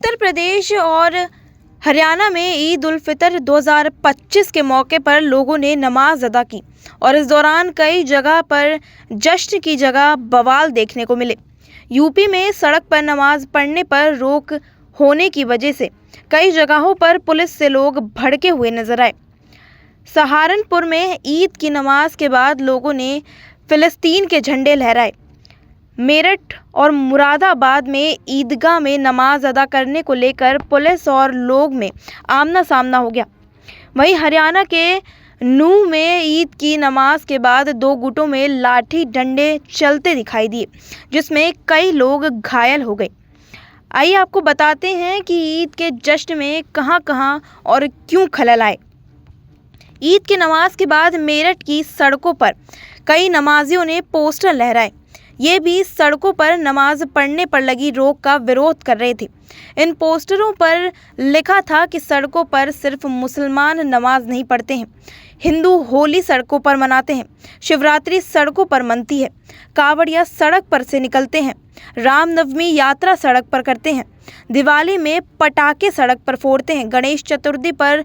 उत्तर प्रदेश और हरियाणा में ईद उल फितर 2025 के मौके पर लोगों ने नमाज अदा की और इस दौरान कई जगह पर जश्न की जगह बवाल देखने को मिले। यूपी में सड़क पर नमाज पढ़ने पर रोक होने की वजह से कई जगहों पर पुलिस से लोग भड़के हुए नजर आए। सहारनपुर में ईद की नमाज के बाद लोगों ने फिलिस्तीन के झंडे लहराए। मेरठ और मुरादाबाद में ईदगाह में नमाज अदा करने को लेकर पुलिस और लोग में आमना सामना हो गया। वहीं हरियाणा के नूंह में ईद की नमाज के बाद दो गुटों में लाठी डंडे चलते दिखाई दिए, जिसमें कई लोग घायल हो गए। आइए आपको बताते हैं कि ईद के जश्न में कहां-कहां और क्यों खलल आए। ईद की नमाज के बाद मेरठ की सड़कों पर कई नमाजियों ने पोस्टर लहराए। ये भी सड़कों पर नमाज पढ़ने पर लगी रोक का विरोध कर रहे थे। इन पोस्टरों पर लिखा था कि सड़कों पर सिर्फ मुसलमान नमाज नहीं पढ़ते हैं, हिंदू होली सड़कों पर मनाते हैं, शिवरात्रि सड़कों पर मनती है, कावड़िया सड़क पर से निकलते हैं, रामनवमी यात्रा सड़क पर करते हैं, दिवाली में पटाखे सड़क पर फोड़ते हैं, गणेश चतुर्थी पर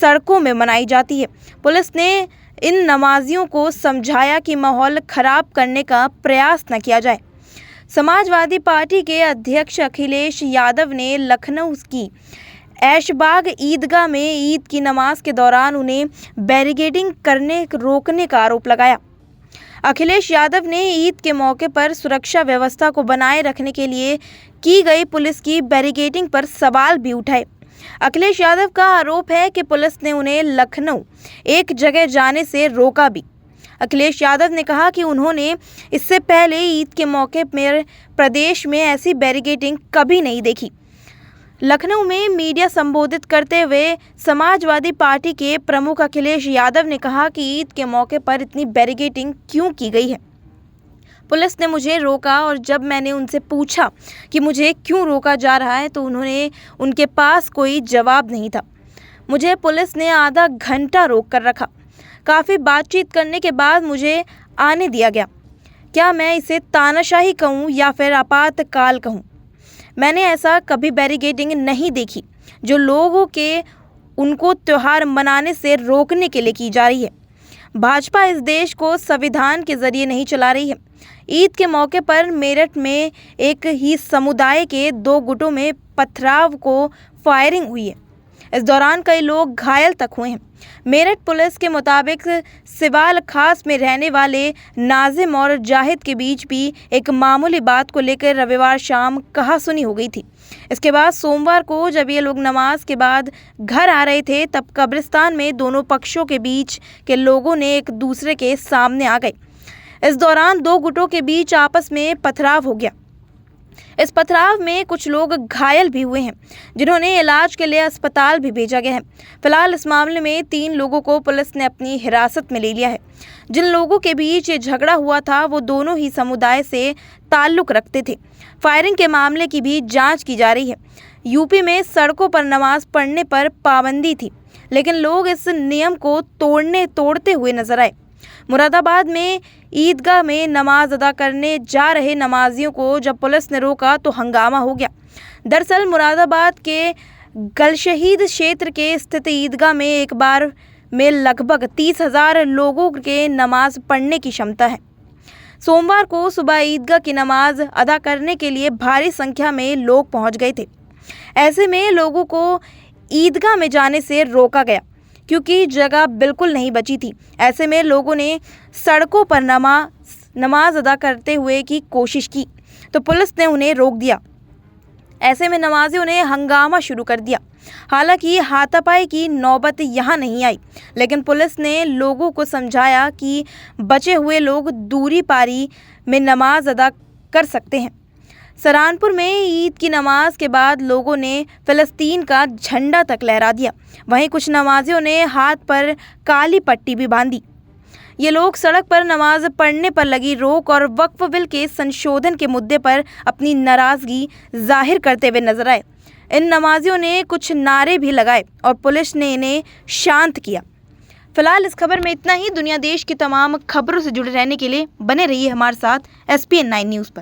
सड़कों में मनाई जाती है। पुलिस ने इन नमाजियों को समझाया कि माहौल खराब करने का प्रयास न किया जाए। समाजवादी पार्टी के अध्यक्ष अखिलेश यादव ने लखनऊ की ऐशबाग ईदगाह में ईद की नमाज के दौरान उन्हें बैरिकेडिंग करने रोकने का आरोप लगाया। अखिलेश यादव ने ईद के मौके पर सुरक्षा व्यवस्था को बनाए रखने के लिए की गई पुलिस की बैरिकेडिंग पर सवाल भी उठाए। अखिलेश यादव का आरोप है कि पुलिस ने उन्हें लखनऊ एक जगह जाने से रोका भी। अखिलेश यादव ने कहा कि उन्होंने इससे पहले ईद के मौके पर प्रदेश में ऐसी बैरिकेडिंग कभी नहीं देखी। लखनऊ में मीडिया संबोधित करते हुए समाजवादी पार्टी के प्रमुख अखिलेश यादव ने कहा कि ईद के मौके पर इतनी बैरिकेडिंग क्यों की गई है। पुलिस ने मुझे रोका और जब मैंने उनसे पूछा कि मुझे क्यों रोका जा रहा है तो उनके पास कोई जवाब नहीं था। मुझे पुलिस ने आधा घंटा रोक कर रखा। काफ़ी बातचीत करने के बाद मुझे आने दिया गया। क्या मैं इसे तानाशाही कहूँ या फिर आपातकाल कहूँ? मैंने ऐसा कभी बैरिकेडिंग नहीं देखी जो लोगों के उनको त्यौहार मनाने से रोकने के लिए की जा रही है। भाजपा इस देश को संविधान के जरिए नहीं चला रही है। ईद के मौके पर मेरठ में एक ही समुदाय के दो गुटों में पथराव को फायरिंग हुई है। इस दौरान कई लोग घायल तक हुए हैं। मेरठ पुलिस के मुताबिक सिवाल खास में रहने वाले नाजिम और जाहिद के बीच भी एक मामूली बात को लेकर रविवार शाम कहासुनी हो गई थी। इसके बाद सोमवार को जब ये लोग नमाज के बाद घर आ रहे थे तब कब्रिस्तान में दोनों पक्षों के बीच के लोगों ने एक दूसरे के सामने आ गए। इस दौरान दो गुटों के बीच आपस में पथराव हो गया। इस पथराव में कुछ लोग घायल भी हुए हैं, जिन्होंने इलाज के लिए अस्पताल भी भेजा गया है। फिलहाल इस मामले में 3 लोगों को पुलिस ने अपनी हिरासत में ले लिया है। जिन लोगों के बीच ये झगड़ा हुआ था वो दोनों ही समुदाय से ताल्लुक रखते थे। फायरिंग के मामले की भी जांच की जा रही है। यूपी में सड़कों पर नमाज पढ़ने पर पाबंदी थी, लेकिन लोग इस नियम को तोड़ते हुए नजर आए। मुरादाबाद में ईदगाह में नमाज अदा करने जा रहे नमाजियों को जब पुलिस ने रोका तो हंगामा हो गया। दरअसल मुरादाबाद के गलशहीद क्षेत्र के स्थित ईदगाह में एक बार में लगभग 30,000 लोगों के नमाज पढ़ने की क्षमता है। सोमवार को सुबह ईदगाह की नमाज अदा करने के लिए भारी संख्या में लोग पहुंच गए थे। ऐसे में लोगों को ईदगाह में जाने से रोका गया क्योंकि जगह बिल्कुल नहीं बची थी। ऐसे में लोगों ने सड़कों पर नमाज अदा करते हुए की कोशिश की तो पुलिस ने उन्हें रोक दिया। ऐसे में नमाजियों ने हंगामा शुरू कर दिया। हालांकि हाथापाई की नौबत यहाँ नहीं आई, लेकिन पुलिस ने लोगों को समझाया कि बचे हुए लोग दूरी पारी में नमाज अदा कर सकते हैं। सहारनपुर में ईद की नमाज के बाद लोगों ने फिलिस्तीन का झंडा तक लहरा दिया। वहीं कुछ नमाजियों ने हाथ पर काली पट्टी भी बांधी। ये लोग सड़क पर नमाज पढ़ने पर लगी रोक और वक्फ बिल के संशोधन के मुद्दे पर अपनी नाराजगी जाहिर करते हुए नजर आए। इन नमाजियों ने कुछ नारे भी लगाए और पुलिस ने इन्हें शांत किया। फिलहाल इस खबर में इतना ही। दुनिया देश की तमाम खबरों से जुड़े रहने के लिए बने रहिए हमारे साथ SPN9 न्यूज़ पर।